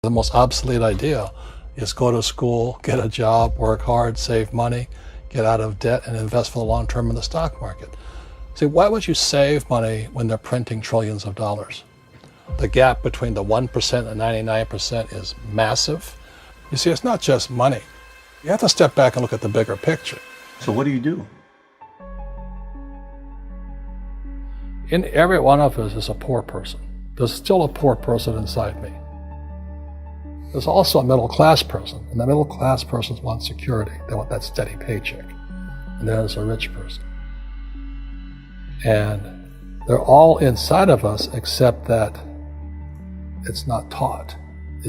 The most obsolete idea is go to school, get a job, work hard, save money, get out of debt, and invest for the long term in the stock market. See, why would you save money when they're printing trillions of dollars? The gap between the 1% and 99% is massive. You see, it's not just money. You have to step back and look at the bigger picture. So what do you do? In every one of us is a poor person. There's still a poor person inside me. There's also a middle class person, and the middle class persons want security. They want that steady paycheck. And there's a rich person. And they're all inside of us, except that it's not taught.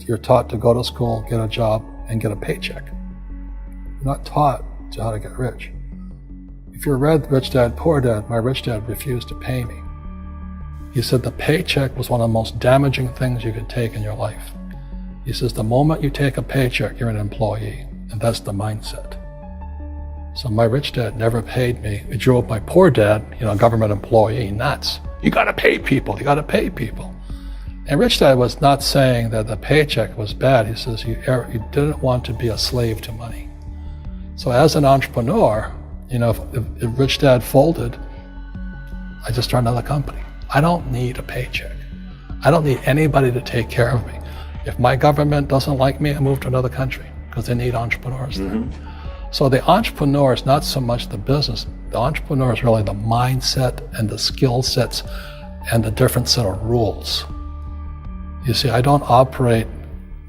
You're taught to go to school, get a job, and get a paycheck. You're not taught how to get rich. If you read Rich Dad, Poor Dad, my rich dad refused to pay me. He said the paycheck was one of the most damaging things you could take in your life. He says, the moment you take a paycheck, you're an employee, and that's the mindset. So my rich dad never paid me. He drove my poor dad, government employee, nuts. You gotta pay people, you gotta pay people. And rich dad was not saying that the paycheck was bad. He says, you didn't want to be a slave to money. So as an entrepreneur, if rich dad folded, I just started another company. I don't need a paycheck. I don't need anybody to take care of me. If my government doesn't like me, I move to another country because they need entrepreneurs there. So the entrepreneur is not so much the business. The entrepreneur is really the mindset and the skill sets and the different set of rules. You see,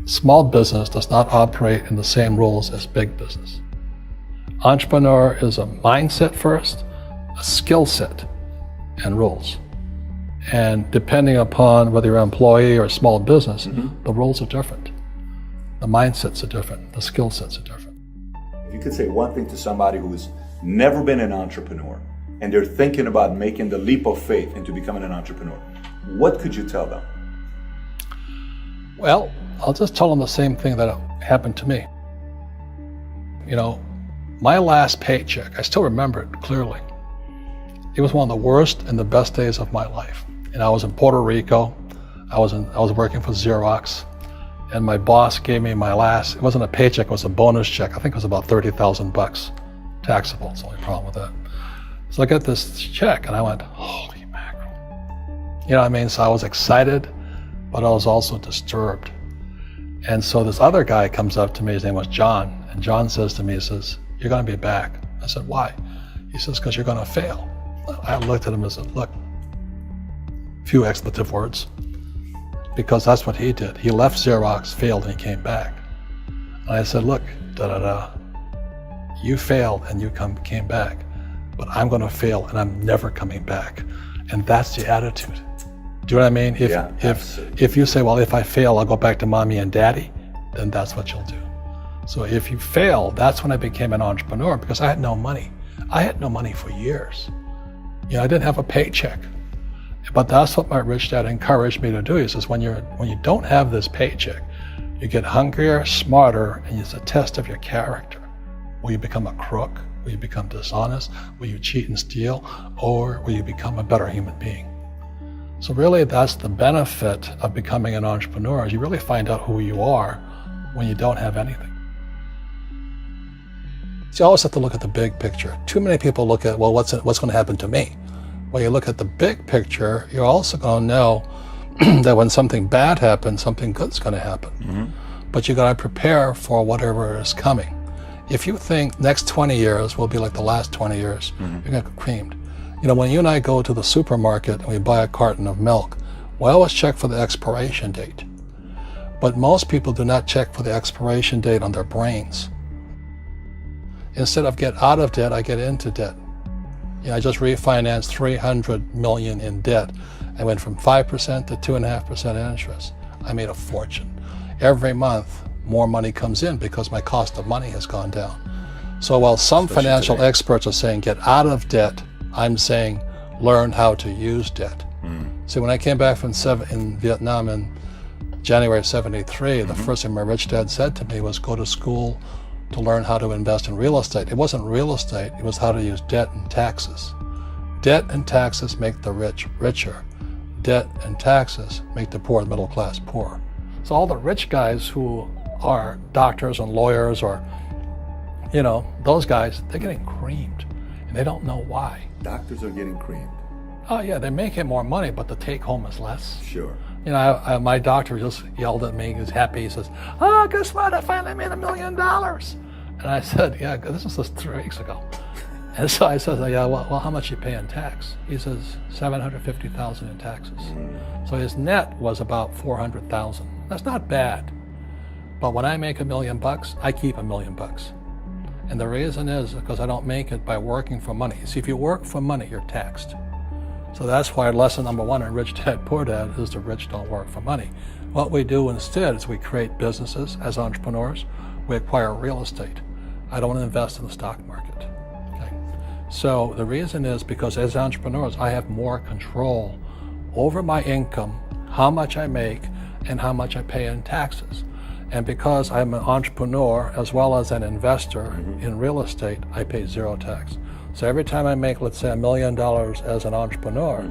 small business does not operate in the same rules as big business. Entrepreneur is a mindset first, a skill set, and rules. And depending upon whether you're an employee or a small business, the rules are different. The mindsets are different. The skill sets are different. If you could say one thing to somebody who's never been an entrepreneur and they're thinking about making the leap of faith into becoming an entrepreneur, what could you tell them? Well, I'll just tell them the same thing that happened to me. My last paycheck, I still remember it clearly. It was one of the worst and the best days of my life. And I was in Puerto Rico. I was working for Xerox, and my boss gave me it wasn't a paycheck, it was a bonus check. I think it was about $30,000, taxable. It's the only problem with that. So I got this check and I went, holy mackerel. You know what I mean? So I was excited, but I was also disturbed. And so this other guy comes up to me, his name was John, and John says to me, he says, you're gonna be back. I said, why? He says, because you're gonna fail. I looked at him and said, look, few expletive words, because that's what he did. He left Xerox, failed, and he came back. And I said, look, you failed and you came back, but I'm gonna fail and I'm never coming back. And that's the attitude. Do you know what I mean? If you say, well, if I fail, I'll go back to mommy and daddy, then that's what you'll do. So if you fail, that's when I became an entrepreneur, because I had no money. I had no money for years. I didn't have a paycheck. But that's what my rich dad encouraged me to do. He says, when you don't have this paycheck, you get hungrier, smarter, and it's a test of your character. Will you become a crook? Will you become dishonest? Will you cheat and steal? Or will you become a better human being? So really, that's the benefit of becoming an entrepreneur, is you really find out who you are when you don't have anything. So you always have to look at the big picture. Too many people look at, well, what's going to happen to me? When you look at the big picture, you're also going to know that when something bad happens, something good's going to happen. But you got to prepare for whatever is coming. If you think next 20 years will be like the last 20 years, you're going to get creamed. When you and I go to the supermarket and we buy a carton of milk, we always check for the expiration date. But most people do not check for the expiration date on their brains. Instead of get out of debt, I get into debt. I just refinanced $300 million in debt. I went from 5% to 2.5% interest. I made a fortune. Every month, more money comes in because my cost of money has gone down. So while some financial experts are saying get out of debt, I'm saying learn how to use debt. See, when I came back from in Vietnam in January of '73, the first thing my rich dad said to me was go to school to learn how to invest in real estate. It wasn't real estate, it was how to use debt and taxes. Debt and taxes make the rich richer. Debt and taxes make the poor and middle class poor. So all the rich guys who are doctors and lawyers or, those guys, they're getting creamed and they don't know why. Doctors are getting creamed. Oh yeah, they're making more money, but the take home is less. Sure. My doctor just yelled at me. He was happy. He says, "Oh, guess what? I finally made $1 million." And I said, "Yeah, this was just 3 weeks ago." And so I said, "Yeah, well, how much you pay in tax?" He says, $750,000 in taxes. So his net was about $400,000. That's not bad. But when I make $1 million, I keep $1 million. And the reason is because I don't make it by working for money. See, if you work for money, you're taxed. So that's why lesson number 1 in Rich Dad, Poor Dad is the rich don't work for money. What we do instead is we create businesses as entrepreneurs. We acquire real estate. I don't want to invest in the stock market. Okay. So the reason is because as entrepreneurs, I have more control over my income, how much I make, and how much I pay in taxes. And because I'm an entrepreneur as well as an investor in real estate, I pay 0 tax. So every time I make, let's say, $1 million as an entrepreneur,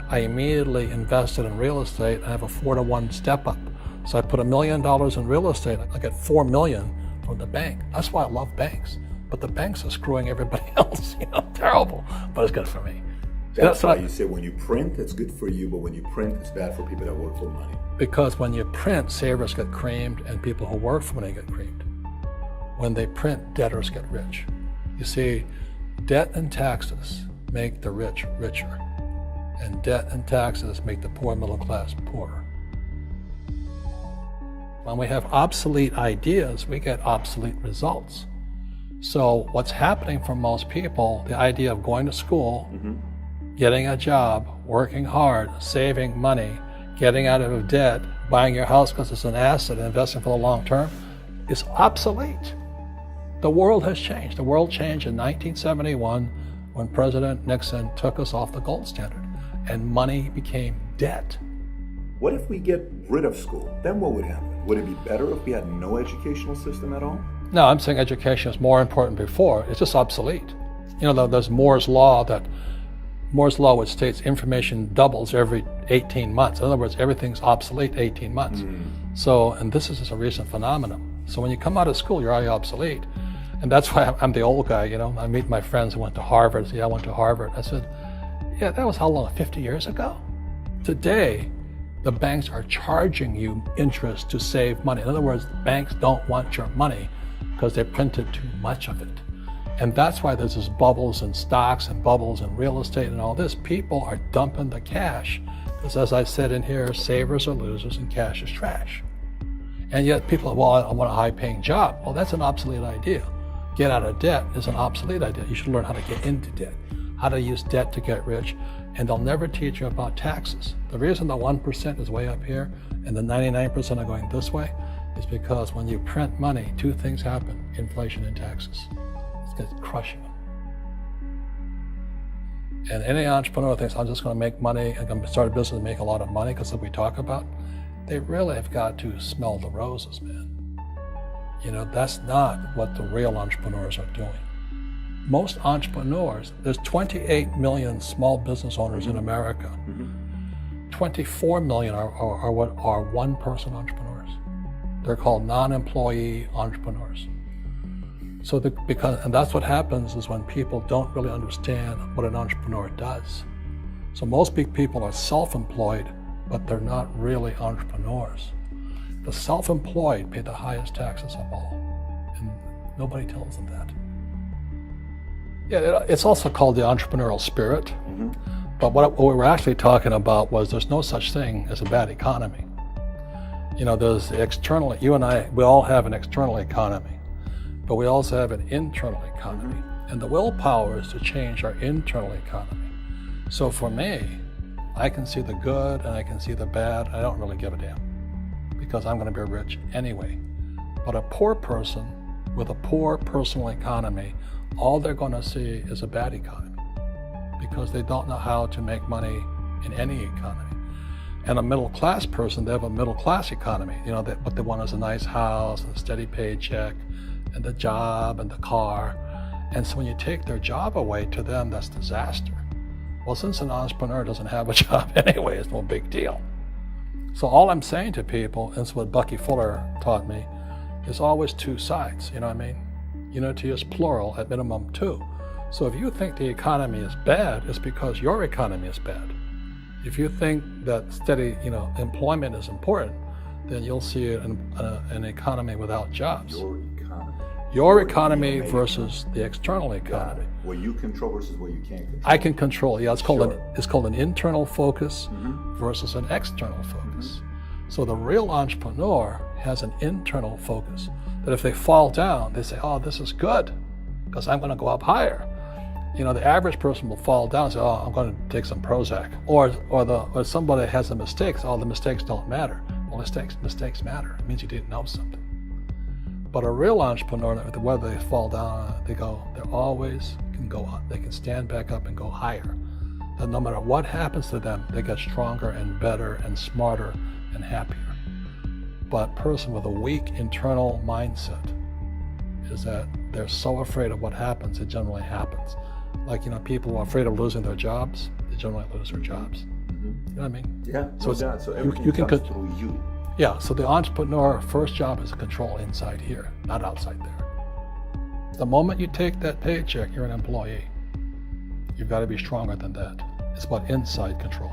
I immediately invested in real estate. I have a 4-to-1 step up. So I put $1 million in real estate, I get $4 million from the bank. That's why I love banks. But the banks are screwing everybody else, terrible, but it's good for me. That's why you say when you print, it's good for you, but when you print, it's bad for people that work for money. Because when you print, savers get creamed and people who work for money get creamed. When they print, debtors get rich. You see, debt and taxes make the rich richer, and debt and taxes make the poor middle class poorer. When we have obsolete ideas, we get obsolete results. So what's happening for most people, the idea of going to school, getting a job, working hard, saving money, getting out of debt, buying your house because it's an asset, investing for the long term, is obsolete. The world has changed. The world changed in 1971 when President Nixon took us off the gold standard and money became debt. What if we get rid of school? Then what would happen? Would it be better if we had no educational system at all? No, I'm saying education is more important before. It's just obsolete. There's Moore's Law which states information doubles every 18 months. In other words, everything's obsolete 18 months. So, and this is just a recent phenomenon. So when you come out of school, you're already obsolete. And that's why I'm the old guy, I meet my friends who went to Harvard. Say, I went to Harvard. I said, yeah, that was how long, 50 years ago? Today, the banks are charging you interest to save money. In other words, banks don't want your money because they printed too much of it. And that's why there's this bubbles in stocks and bubbles in real estate and all this. People are dumping the cash because, as I said in here, savers are losers and cash is trash. And yet people, well, I want a high-paying job. Well, that's an obsolete idea. Get out of debt is an obsolete idea. You should learn how to get into debt, how to use debt to get rich, and they'll never teach you about taxes. The reason the 1% is way up here and the 99% are going this way is because when you print money, 2 things happen: inflation and taxes. It's crushing them. And any entrepreneur thinks, I'm just going to make money, I'm going to start a business and make a lot of money because of what we talk about. They really have got to smell the roses, man. That's not what the real entrepreneurs are doing. Most entrepreneurs, there's 28 million small business owners in America. 24 million are what are one-person entrepreneurs. They're called non-employee entrepreneurs. So and that's what happens is when people don't really understand what an entrepreneur does. So most big people are self-employed, but they're not really entrepreneurs. The self-employed pay the highest taxes of all, and nobody tells them that. Yeah, it's also called the entrepreneurial spirit, but what we were actually talking about was there's no such thing as a bad economy. There's the external, you and I, we all have an external economy, but we also have an internal economy. And the willpower is to change our internal economy. So for me, I can see the good and I can see the bad. I don't really give a damn because I'm going to be rich anyway. But a poor person with a poor personal economy, all they're going to see is a bad economy because they don't know how to make money in any economy. And a middle class person, they have a middle class economy. What they want is a nice house, and a steady paycheck, and the job and the car. And so when you take their job away, to them, that's disaster. Well, since an entrepreneur doesn't have a job anyway, it's no big deal. So all I'm saying to people, and it's what Bucky Fuller taught me, is always two sides, you know what I mean? Unity is plural, at minimum two. So if you think the economy is bad, it's because your economy is bad. If you think that steady, employment is important, then you'll see an economy without jobs. Your economy versus the external economy. What you control versus what you can't control. I can control. Yeah, it's called an internal focus versus an external focus. So the real entrepreneur has an internal focus. That if they fall down, they say, "Oh, this is good, because I'm going to go up higher." The average person will fall down and say, "Oh, I'm going to take some Prozac," or somebody has a mistake. So, "Oh, the mistakes don't matter." Well, mistakes matter. It means you didn't know something. But a real entrepreneur, whether they fall down, they always can go up. They can stand back up and go higher. And no matter what happens to them, they get stronger and better and smarter and happier. But a person with a weak internal mindset is that they're so afraid of what happens, it generally happens. Like, people who are afraid of losing their jobs, they generally lose their jobs. You know what I mean? Yeah, so everything you can comes through you. Yeah, so the entrepreneur first job is to control inside here, not outside there. The moment you take that paycheck, you're an employee. You've got to be stronger than that. It's about inside control.